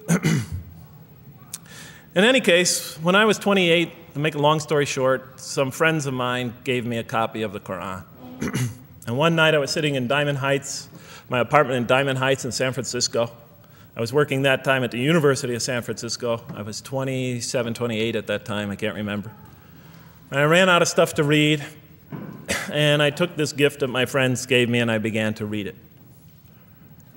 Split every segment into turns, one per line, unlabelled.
In any case, when I was 28, to make a long story short, some friends of mine gave me a copy of the Quran. And one night I was sitting in Diamond Heights, my apartment in Diamond Heights in San Francisco. I was working that time at the University of San Francisco. I was 27, 28 at that time, I can't remember. And I ran out of stuff to read, and I took this gift that my friends gave me and I began to read it.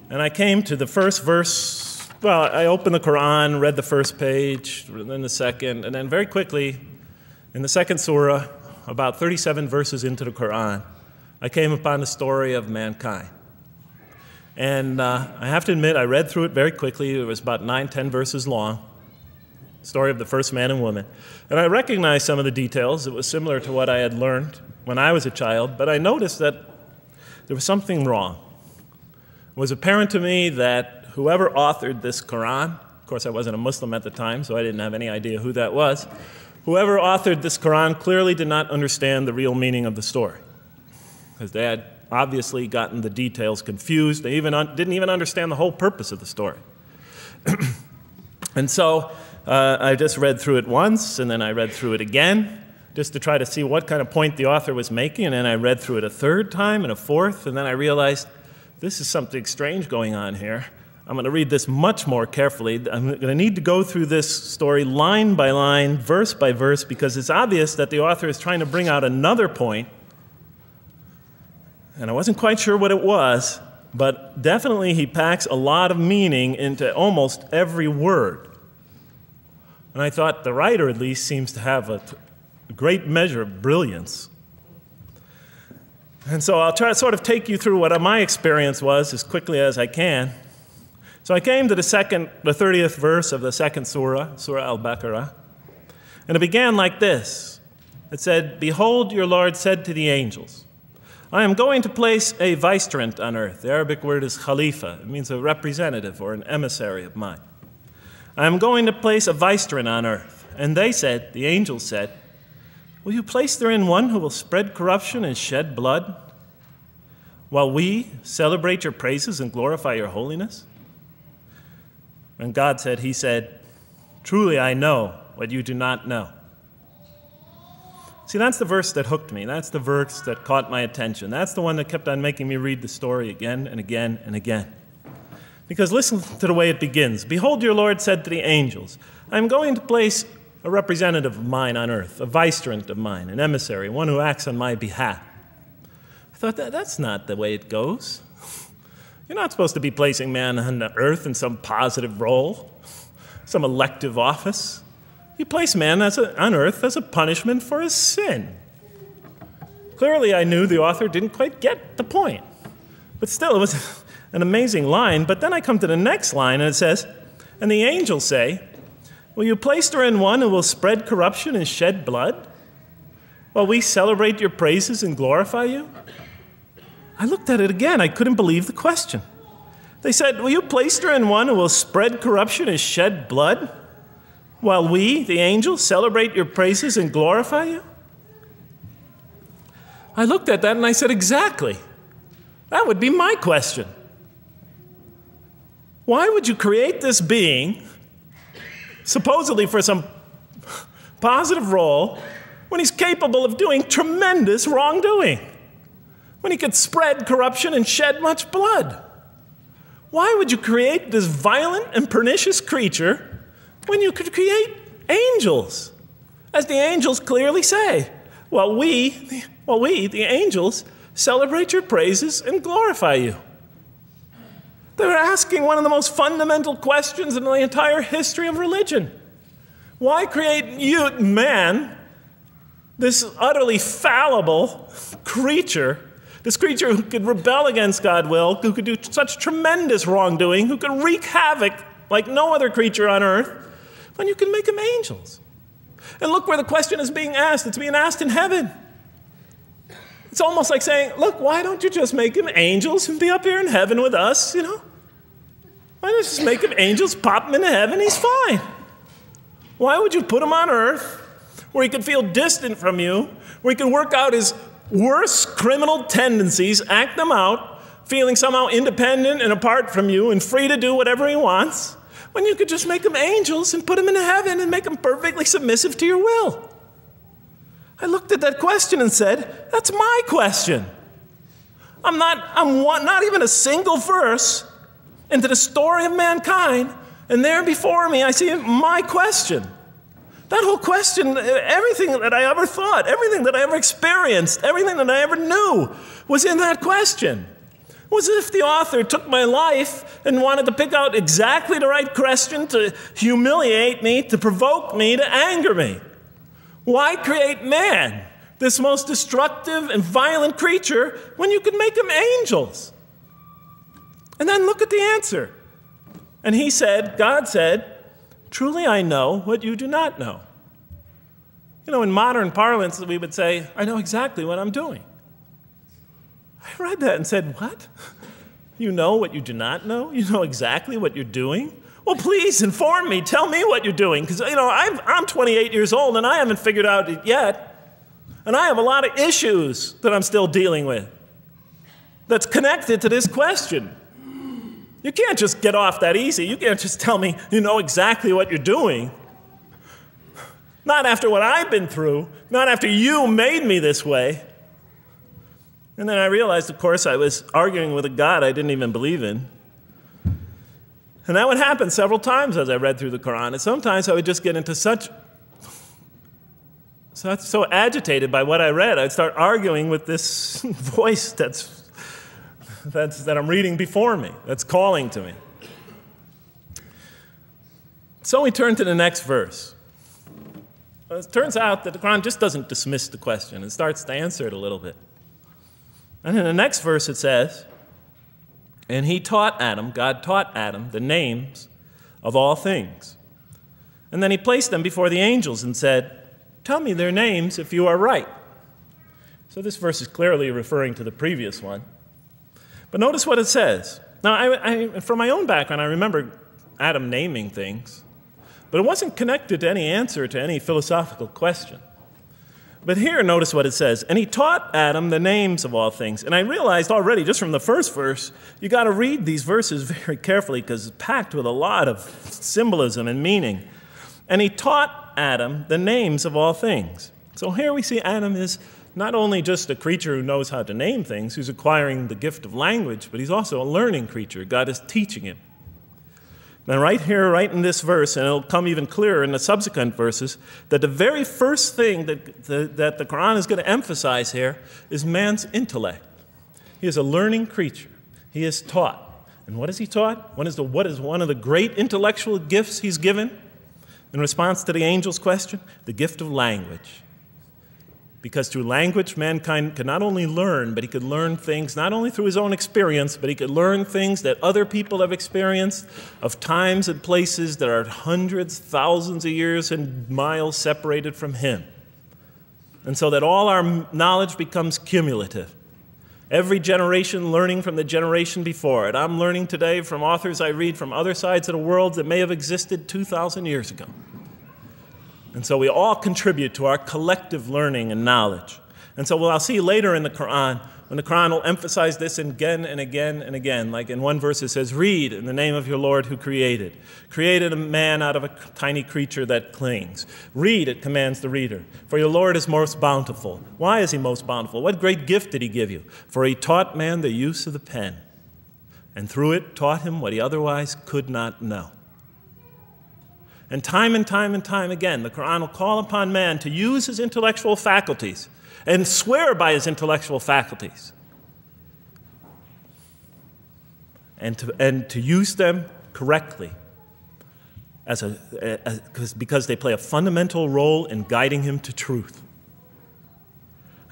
And I came to the first verse. Well, I opened the Quran, read the first page, then the second, and then very quickly, in the second surah, about 37 verses into the Quran, I came upon the story of mankind. And I have to admit, I read through it very quickly. It was about 9, 10 verses long, story of the first man and woman. And I recognized some of the details. It was similar to what I had learned when I was a child, but I noticed that there was something wrong. It was apparent to me that whoever authored this Quran, of course I wasn't a Muslim at the time, so I didn't have any idea who that was, whoever authored this Quran clearly did not understand the real meaning of the story, because they had obviously gotten the details confused. They didn't even understand the whole purpose of the story. And so I just read through it once, and then I read through it again, just to try to see what kind of point the author was making, and then I read through it a third time and a fourth, and then I realized this is something strange going on here. I'm going to read this much more carefully. I'm going to need to go through this story line by line, verse by verse, because it's obvious that the author is trying to bring out another point. And I wasn't quite sure what it was, but definitely he packs a lot of meaning into almost every word. And I thought the writer, at least, seems to have a great measure of brilliance. And so I'll try to sort of take you through what my experience was as quickly as I can. So I came to the 30th verse of the second surah, Surah Al Baqarah, and it began like this. It said, "Behold, your Lord said to the angels, I am going to place a vicegerent on earth." The Arabic word is khalifa. It means a representative or an emissary of mine. "I am going to place a vicegerent on earth." And they said, the angels said, "Will you place therein one who will spread corruption and shed blood, while we celebrate your praises and glorify your holiness?" And God said, he said, "Truly I know what you do not know." See, that's the verse that hooked me. That's the verse that caught my attention. That's the one that kept on making me read the story again and again and again. Because listen to the way it begins. "Behold, your Lord said to the angels, I am going to place a representative of mine on earth, a vicegerent of mine, an emissary, one who acts on my behalf." I thought, that's not the way it goes. You're not supposed to be placing man on the earth in some positive role, some elective office. You place man on earth as a punishment for his sin. Clearly, I knew the author didn't quite get the point. But still, it was an amazing line. But then I come to the next line, and it says, "And the angels say, will you place therein one who will spread corruption and shed blood, while we celebrate your praises and glorify you?" I looked at it again. I couldn't believe the question. They said, "Will you place therein one who will spread corruption and shed blood, while we, the angels, celebrate your praises and glorify you?" I looked at that and I said, exactly. That would be my question. Why would you create this being, supposedly for some positive role, when he's capable of doing tremendous wrongdoing? When he could spread corruption and shed much blood? Why would you create this violent and pernicious creature when you could create angels? As the angels clearly say, while we, the angels, celebrate your praises and glorify you. They were asking one of the most fundamental questions in the entire history of religion. Why create you, man, this utterly fallible creature, this creature who could rebel against God's will, who could do such tremendous wrongdoing, who could wreak havoc like no other creature on earth, when you can make them angels? And look where the question is being asked. It's being asked in heaven. It's almost like saying, look, why don't you just make them angels and be up here in heaven with us, you know? Why don't you just make them angels, pop them into heaven, he's fine. Why would you put him on earth where he could feel distant from you, where he could work out his worst criminal tendencies, act them out, feeling somehow independent and apart from you and free to do whatever he wants? when you could just make them angels and put them in heaven and make them perfectly submissive to your will? I looked at that question and said, that's my question. I'm not even a single verse into the story of mankind, and there before me I see my question. That whole question, everything that I ever thought, everything that I ever experienced, everything that I ever knew was in that question. It was as if the author took my life and wanted to pick out exactly the right question to humiliate me, to provoke me, to anger me. Why create man, this most destructive and violent creature, when you could make them angels? And then look at the answer. And he said, God said, truly I know what you do not know. You know, in modern parlance, we would say, I know exactly what I'm doing. I read that and said, what? You know what you do not know? You know exactly what you're doing? Well, please inform me. Tell me what you're doing. Because, you know, I'm 28 years old and I haven't figured out it yet. And I have a lot of issues that I'm still dealing with that's connected to this question. You can't just get off that easy. You can't just tell me you know exactly what you're doing. Not after what I've been through. Not after you made me this way. And then I realized, of course, I was arguing with a God I didn't even believe in. And that would happen several times as I read through the Quran. And sometimes I would just get into so agitated by what I read, I'd start arguing with this voice that I'm reading before me, that's calling to me. So we turn to the next verse. Well, it turns out that the Quran just doesn't dismiss the question. It starts to answer it a little bit. And in the next verse it says, and he taught Adam, God taught Adam, the names of all things. And then he placed them before the angels and said, tell me their names if you are right. So this verse is clearly referring to the previous one. But notice what it says. Now, from my own background, I remember Adam naming things, but it wasn't connected to any answer to any philosophical question. But here, notice what it says. And he taught Adam the names of all things. And I realized already, just from the first verse, you got to read these verses very carefully because it's packed with a lot of symbolism and meaning. And he taught Adam the names of all things. So here we see Adam is not only just a creature who knows how to name things, who's acquiring the gift of language, but he's also a learning creature. God is teaching him. Now right here, right in this verse, and it'll come even clearer in the subsequent verses, that the very first thing that the Quran is going to emphasize here is man's intellect. He is a learning creature. He is taught. And what is he taught? What is one of the great intellectual gifts he's given in response to the angel's question? The gift of language. Because through language, mankind could not only learn, but he could learn things not only through his own experience, but he could learn things that other people have experienced of times and places that are hundreds, thousands of years and miles separated from him. And so that all our knowledge becomes cumulative. Every generation learning from the generation before it. I'm learning today from authors I read from other sides of the world that may have existed 2,000 years ago. And so we all contribute to our collective learning and knowledge. And so I'll see later in the Quran, when the Quran will emphasize this again and again and again. Like in one verse it says, read in the name of your Lord who created. Created a man out of a tiny creature that clings. Read, it commands the reader. For your Lord is most bountiful. Why is he most bountiful? What great gift did he give you? For he taught man the use of the pen. And through it taught him what he otherwise could not know. And time again, the Quran will call upon man to use his intellectual faculties and swear by his intellectual faculties. And to use them correctly because they play a fundamental role in guiding him to truth.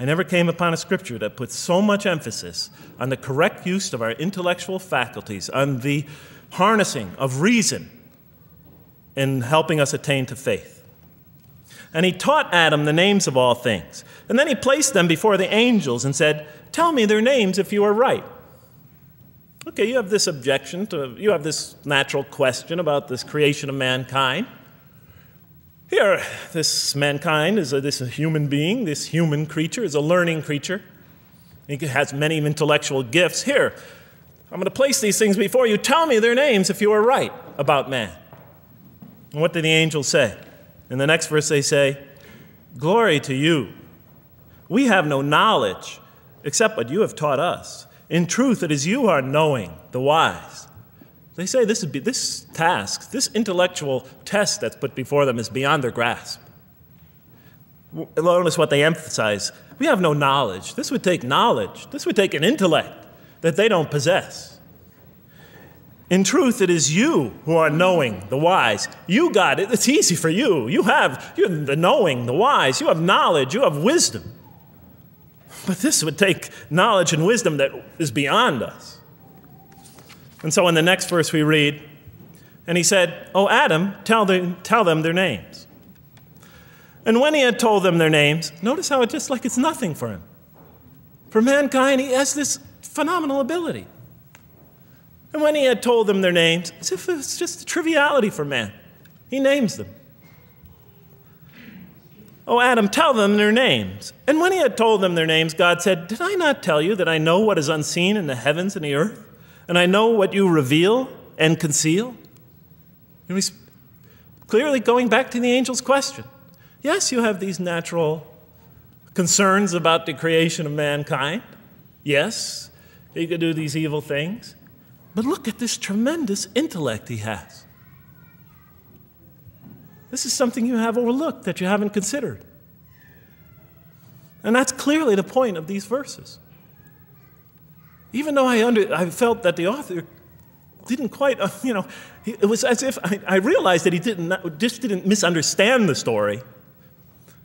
I never came upon a scripture that puts so much emphasis on the correct use of our intellectual faculties, on the harnessing of reason, in helping us attain to faith. And he taught Adam the names of all things. And then he placed them before the angels and said, tell me their names if you are right. Okay, you have this objection, you have this natural question about this creation of mankind. Here, this mankind is this human being, this human creature is a learning creature. He has many intellectual gifts. Here, I'm going to place these things before you. Tell me their names if you are right about man. And what do the angels say? In the next verse they say, "Glory to you. We have no knowledge except what you have taught us. In truth, it is you who are knowing, the wise." They say this task, this intellectual test that's put before them is beyond their grasp. Notice what they emphasize. We have no knowledge. This would take knowledge. This would take an intellect that they don't possess. In truth, it is you who are knowing, the wise. You got it. It's easy for you. You're the knowing, the wise. You have knowledge. You have wisdom. But this would take knowledge and wisdom that is beyond us. And so in the next verse we read, and he said, "O Adam, tell them their names." And when he had told them their names, notice how it's just like it's nothing for him. For mankind, he has this phenomenal ability. And when he had told them their names, as if it's just a triviality for man, he names them. "O Adam, tell them their names." And when he had told them their names, God said, "Did I not tell you that I know what is unseen in the heavens and the earth? And I know what you reveal and conceal?" And he's clearly going back to the angel's question. Yes, you have these natural concerns about the creation of mankind. Yes, he could do these evil things. But look at this tremendous intellect he has. This is something you have overlooked that you haven't considered. And that's clearly the point of these verses. Even though I felt that the author didn't quite, it was as if I realized that he didn't misunderstand the story.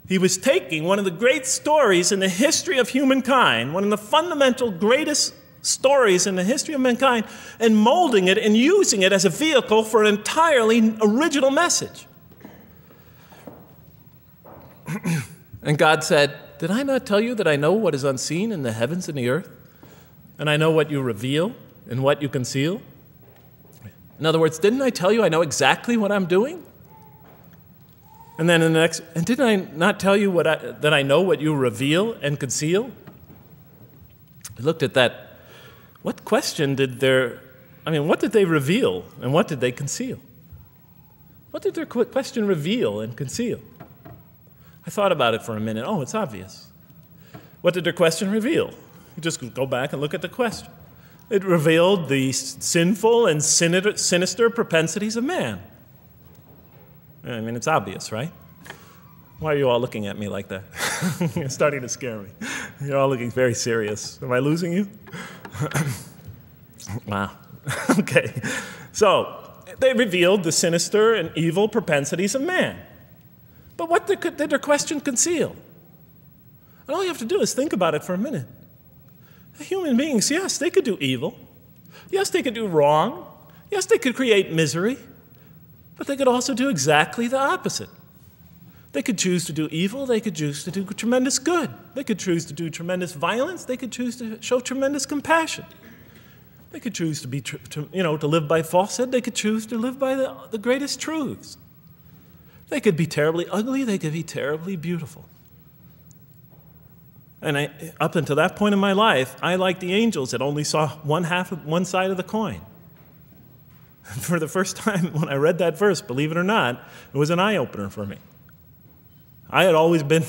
He was taking one of the great stories in the history of humankind, one of the fundamental greatest stories in the history of mankind, and molding it and using it as a vehicle for an entirely original message. And God said, "Did I not tell you that I know what is unseen in the heavens and the earth? And I know what you reveal and what you conceal?" In other words, didn't I tell you I know exactly what I'm doing? And then in the next, and didn't I not tell you that I know what you reveal and conceal? I looked at that. What question what did they reveal and what did they conceal? What did their question reveal and conceal? I thought about it for a minute. Oh, it's obvious. What did their question reveal? You just go back and look at the question. It revealed the sinful and sinister propensities of man. I mean, it's obvious, right? Why are you all looking at me like that? You're starting to scare me. You're all looking very serious. Am I losing you? Wow. Okay. So, they revealed the sinister and evil propensities of man. But what did their question conceal? And all you have to do is think about it for a minute. Human beings, yes, they could do evil. Yes, they could do wrong. Yes, they could create misery. But they could also do exactly the opposite. They could choose to do evil. They could choose to do tremendous good. They could choose to do tremendous violence. They could choose to show tremendous compassion. They could choose to live by falsehood. They could choose to live by the greatest truths. They could be terribly ugly. They could be terribly beautiful. And up until that point in my life, I, like the angels, that only saw one side of the coin. For the first time when I read that verse, believe it or not, it was an eye-opener for me. I had always been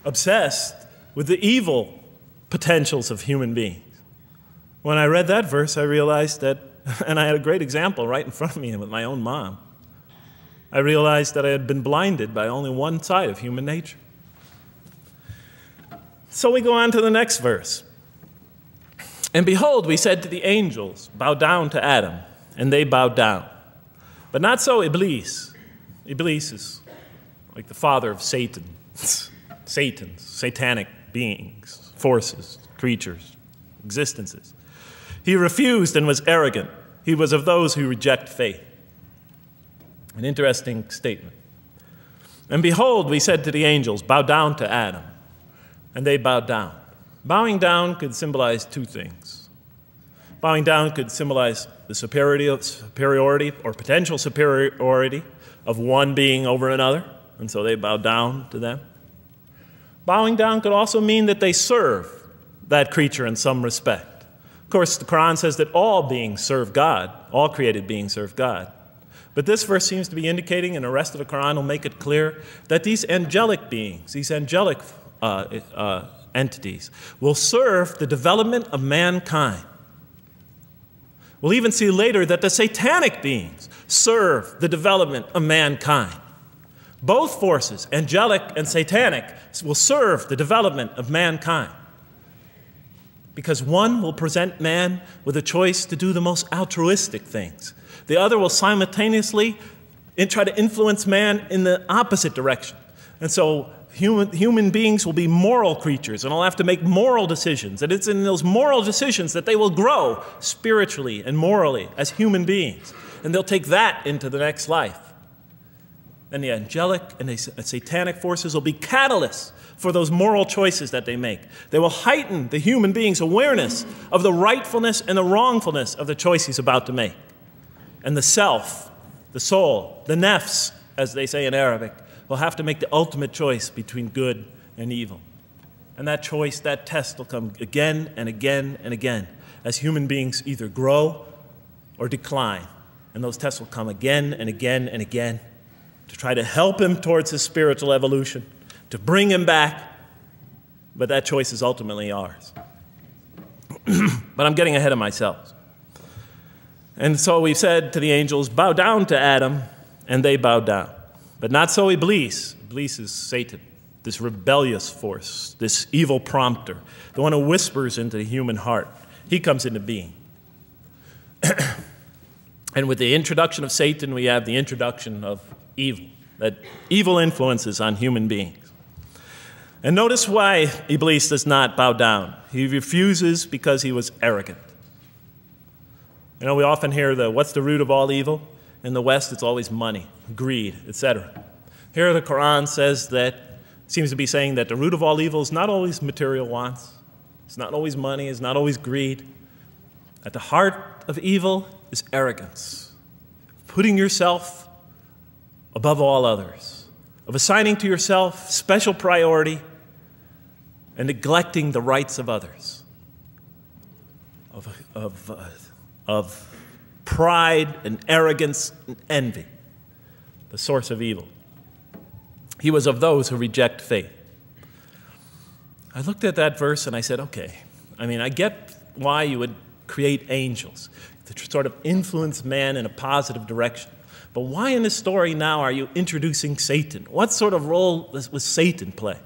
obsessed with the evil potentials of human beings. When I read that verse, I realized that, and I had a great example right in front of me with my own mom, I realized that I had been blinded by only one side of human nature. So we go on to the next verse. "And behold, we said to the angels, bow down to Adam, and they bowed down. But not so Iblis." Iblis is like the father of Satan. Satans, satanic beings, forces, creatures, existences. "He refused and was arrogant. He was of those who reject faith." An interesting statement. "And behold, we said to the angels, bow down to Adam. And they bowed down." Bowing down could symbolize two things. Bowing down could symbolize the superiority or potential superiority of one being over another, and so they bowed down to them. Bowing down could also mean that they serve that creature in some respect. Of course, the Quran says that all beings serve God, all created beings serve God. But this verse seems to be indicating, and the rest of the Quran will make it clear, that these angelic beings, these angelic entities, will serve the development of mankind. We'll even see later that the satanic beings serve the development of mankind. Both forces, angelic and satanic, will serve the development of mankind. Because one will present man with a choice to do the most altruistic things. The other will simultaneously try to influence man in the opposite direction. And so human beings will be moral creatures, and they'll have to make moral decisions. And it's in those moral decisions that they will grow spiritually and morally as human beings. And they'll take that into the next life. And the angelic and the satanic forces will be catalysts for those moral choices that they make. They will heighten the human being's awareness of the rightfulness and the wrongfulness of the choice he's about to make. And the self, the soul, the nafs, as they say in Arabic, will have to make the ultimate choice between good and evil. And that choice, that test will come again and again and again as human beings either grow or decline. And those tests will come again and again and again to try to help him towards his spiritual evolution, to bring him back. But that choice is ultimately ours. But I'm getting ahead of myself. And so we said to the angels, bow down to Adam, and they bowed down. But not so Iblis. Iblis is Satan, this rebellious force, this evil prompter, the one who whispers into the human heart. He comes into being. And with the introduction of Satan, we have the introduction of evil, that evil influences on human beings. And notice why Iblis does not bow down. He refuses because he was arrogant. You know, we often hear what's the root of all evil? In the West, it's always money, greed, etc. Here the Quran says that, seems to be saying that the root of all evil is not always material wants. It's not always money, it's not always greed. At the heart of evil is arrogance, putting yourself above all others, of assigning to yourself special priority and neglecting the rights of others, of pride and arrogance and envy, the source of evil. He was of those who reject faith. I looked at that verse and I said, okay, I get why you would create angels to sort of influence man in a positive direction. But why in this story now are you introducing Satan? What sort of role was Satan play?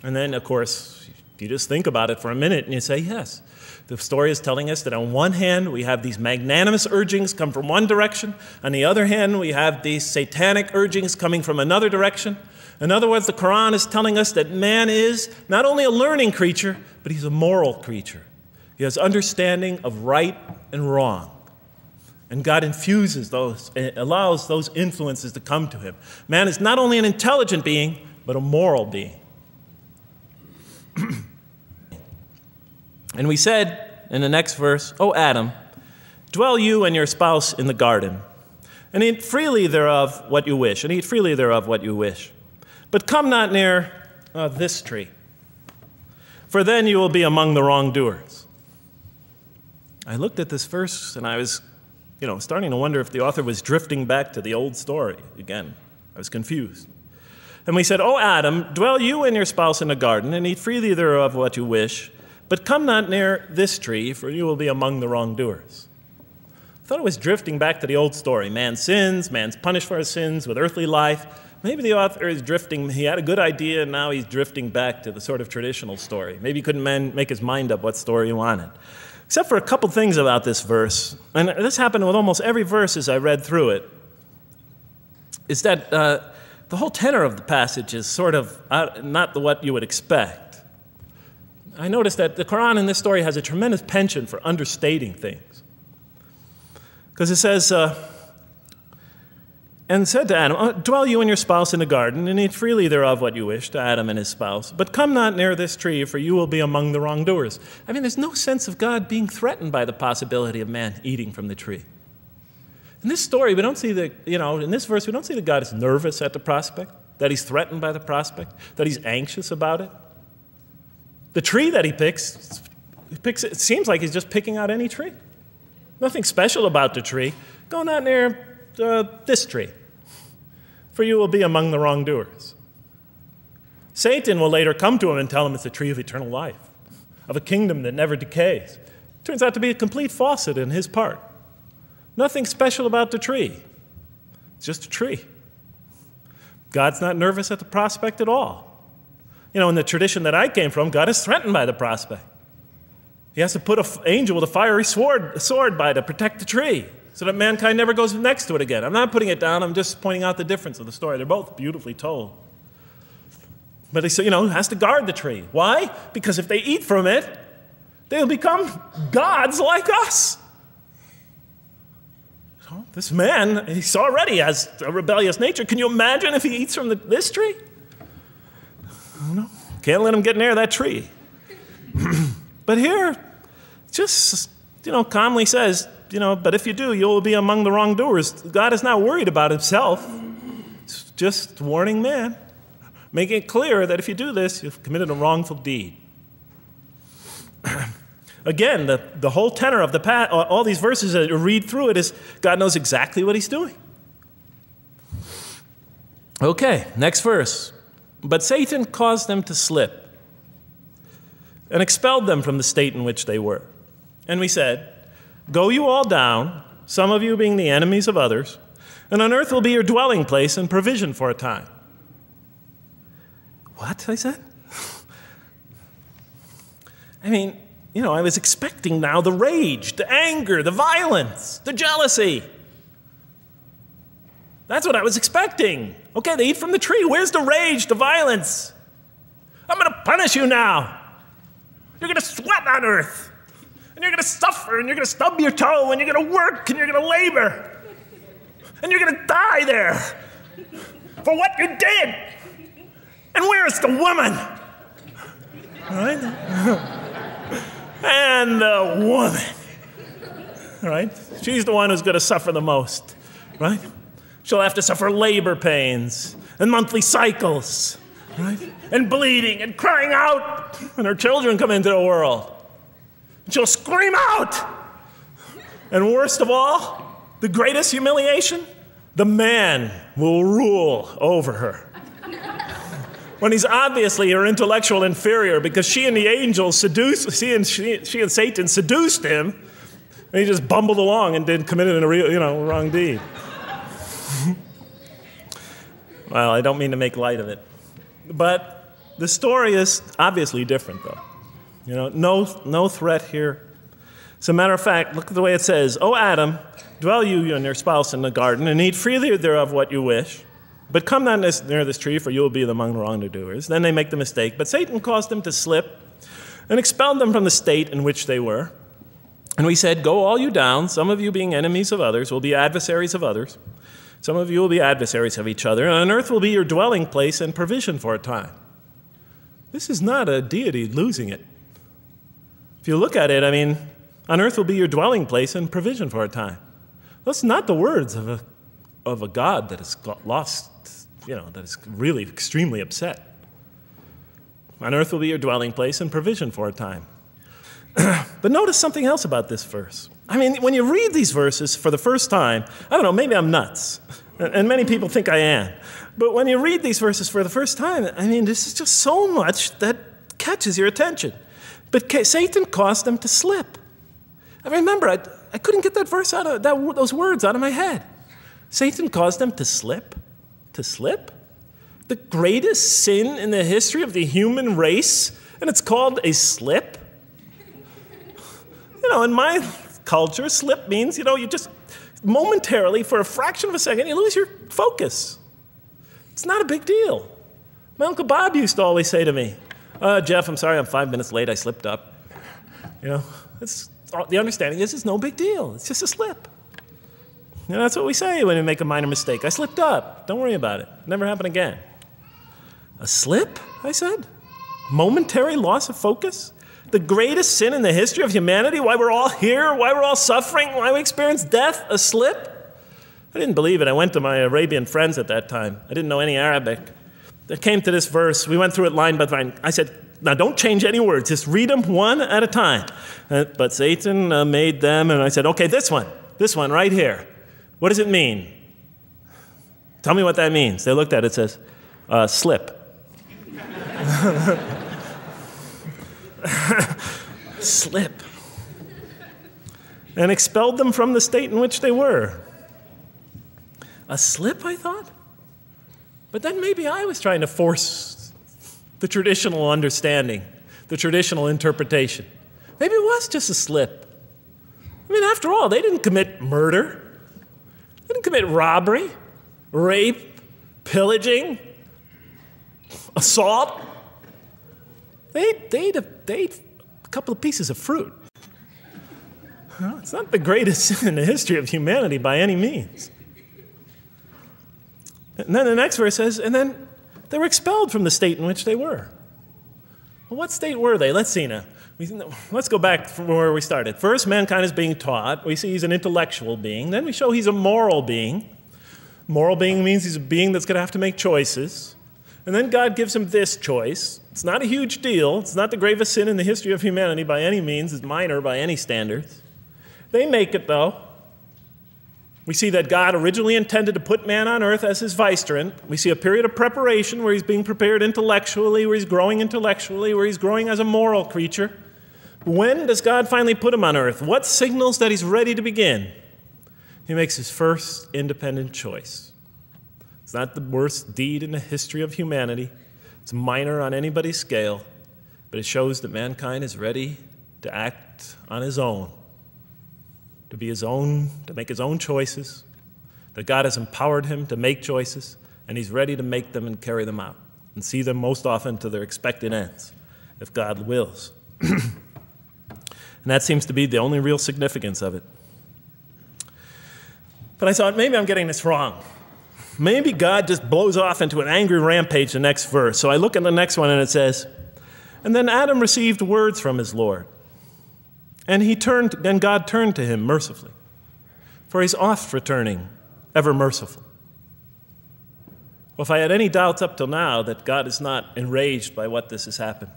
And then, of course, you just think about it for a minute and you say, yes. The story is telling us that on one hand, we have these magnanimous urgings come from one direction. On the other hand, we have these satanic urgings coming from another direction. In other words, the Quran is telling us that man is not only a learning creature, but he's a moral creature. He has understanding of right and wrong. And God infuses those, allows those influences to come to him. Man is not only an intelligent being, but a moral being. And we said in the next verse, O Adam, dwell you and your spouse in the garden, and eat freely thereof what you wish, and eat freely thereof what you wish. But come not near this tree, for then you will be among the wrongdoers. I looked at this verse and I was, starting to wonder if the author was drifting back to the old story again. I was confused. And we said, O Adam, dwell you and your spouse in the garden, and eat freely thereof what you wish, but come not near this tree, for you will be among the wrongdoers. I thought it was drifting back to the old story. Man sins, man's punished for his sins with earthly life. Maybe the author is drifting, he had a good idea, and now he's drifting back to the sort of traditional story. Maybe he couldn't make his mind up what story he wanted. Except for a couple things about this verse, and this happened with almost every verse as I read through it, is that the whole tenor of the passage is sort of not what you would expect. I noticed that the Quran in this story has a tremendous penchant for understating things. Because it says, and said to Adam, dwell you and your spouse in the garden, and eat freely thereof what you wish, to Adam and his spouse. But come not near this tree, for you will be among the wrongdoers. There's no sense of God being threatened by the possibility of man eating from the tree. In this story, we don't see in this verse, we don't see that God is nervous at the prospect, that he's threatened by the prospect, that he's anxious about it. The tree that he picks, it seems like he's just picking out any tree. Nothing special about the tree. go not near this tree, for you will be among the wrongdoers. Satan will later come to him and tell him it's the tree of eternal life, of a kingdom that never decays. Turns out to be a complete falsehood in his part. Nothing special about the tree. It's just a tree. God's not nervous at the prospect at all. You know, in the tradition that I came from, God is threatened by the prospect. He has to put an angel with a fiery sword by to protect the tree so that mankind never goes next to it again. I'm not putting it down. I'm just pointing out the difference of the story. They're both beautifully told. But he, you know, has to guard the tree. Why? Because if they eat from it, they'll become gods like us. So this man, he already has a rebellious nature. Can you imagine if he eats from this tree? No, can't let him get near that tree. But here, just, you know, calmly says, you know, but if you do, you will be among the wrongdoers. God is not worried about himself. It's just warning man, making it clear that if you do this, you've committed a wrongful deed. Again, the whole tenor of all these verses that you read through it is God knows exactly what he's doing. Okay, next verse. But Satan caused them to slip and expelled them from the state in which they were. And we said, go you all down, some of you being the enemies of others, and on earth will be your dwelling place and provision for a time. What? I said? I mean, you know, I was expecting now the rage, the anger, the violence, the jealousy. That's what I was expecting. Okay, they eat from the tree. Where's the rage, the violence? I'm going to punish you now. You're going to sweat on earth. And you're going to suffer, and you're going to stub your toe, and you're going to work, and you're going to labor. And you're going to die there for what you did. And where's the woman? All right? And the woman. All right? She's the one who's going to suffer the most. Right? She'll have to suffer labor pains and monthly cycles, right? And bleeding and crying out when her children come into the world. And she'll scream out. And worst of all, the greatest humiliation, the man will rule over her. When he's obviously her intellectual inferior because she and the angels she and Satan seduced him, and he just bumbled along and committed a real, wrong deed. Well, I don't mean to make light of it. But the story is obviously different, though. You know, no threat here. As a matter of fact, look at the way it says, O Adam, dwell you and your spouse in the garden, and eat freely thereof what you wish. But come not near this tree, for you will be among the wrongdoers. Then they make the mistake. But Satan caused them to slip and expelled them from the state in which they were. And we said, go all you down, some of you being enemies of others, will be adversaries of others. Some of you will be adversaries of each other, and on earth will be your dwelling place and provision for a time. This is not a deity losing it. If you look at it, I mean, on earth will be your dwelling place and provision for a time. That's not the words of a God that has got lost, that is really extremely upset. On earth will be your dwelling place and provision for a time. But notice something else about this verse. I mean, when you read these verses for the first time, I don't know, maybe I'm nuts, and many people think I am. But when you read these verses for the first time, I mean, this is just so much that catches your attention. But Satan caused them to slip. I remember, I couldn't get that verse out of those words out of my head. Satan caused them to slip. To slip? The greatest sin in the history of the human race, and it's called a slip? In my culture, slip means, you just momentarily, for a fraction of a second, you lose your focus. It's not a big deal. My Uncle Bob used to always say to me, Jeff, I'm sorry, I'm 5 minutes late, I slipped up. The understanding is it's no big deal. It's just a slip. That's what we say when we make a minor mistake. I slipped up. Don't worry about it. Never happen again. A slip, I said? Momentary loss of focus? The greatest sin in the history of humanity? Why we're all here? Why we're all suffering? Why we experience death? A slip? I didn't believe it. I went to my Arabian friends at that time. I didn't know any Arabic. I came to this verse. We went through it line by line. I said, now don't change any words. Just read them one at a time. But Satan made them, and I said, okay, this one right here. What does it mean? Tell me what that means. They looked at it, it says, slip. Slip. And expelled them from the state in which they were. A slip, I thought? But then maybe I was trying to force the traditional understanding, the traditional interpretation. Maybe it was just a slip. I mean, after all, they didn't commit murder. They didn't commit robbery, rape, pillaging, assault. They ate a couple of pieces of fruit. Well, it's not the greatest sin in the history of humanity by any means. And then the next verse says, and then they were expelled from the state in which they were. Well, what state were they? Let's see now. Let's go back from where we started. First, mankind is being taught. We see he's an intellectual being. Then we show he's a moral being. Moral being means he's a being that's going to have to make choices. And then God gives him this choice. It's not a huge deal. It's not the gravest sin in the history of humanity by any means. It's minor by any standards. They make it, though. We see that God originally intended to put man on earth as his vicegerent. We see a period of preparation where he's being prepared intellectually, where he's growing as a moral creature. When does God finally put him on earth? What signals that he's ready to begin? He makes his first independent choice. It's not the worst deed in the history of humanity. It's minor on anybody's scale, but it shows that mankind is ready to act on his own, to be his own, to make his own choices, that God has empowered him to make choices, and he's ready to make them and carry them out and see them most often to their expected ends, if God wills. And that seems to be the only real significance of it. But I thought, maybe I'm getting this wrong. Maybe God just blows off into an angry rampage the next verse. So I look at the next one and it says, and then Adam received words from his Lord. And God turned to him mercifully, for he's oft returning, ever merciful. Well, if I had any doubts up till now that God is not enraged by what this has happened,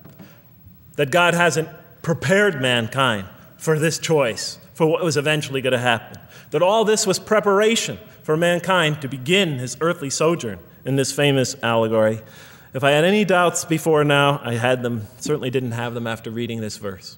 that God hasn't prepared mankind for this choice, for what was eventually going to happen, that all this was preparation for mankind to begin his earthly sojourn in this famous allegory. If I had any doubts before now, I had them, certainly didn't have them after reading this verse.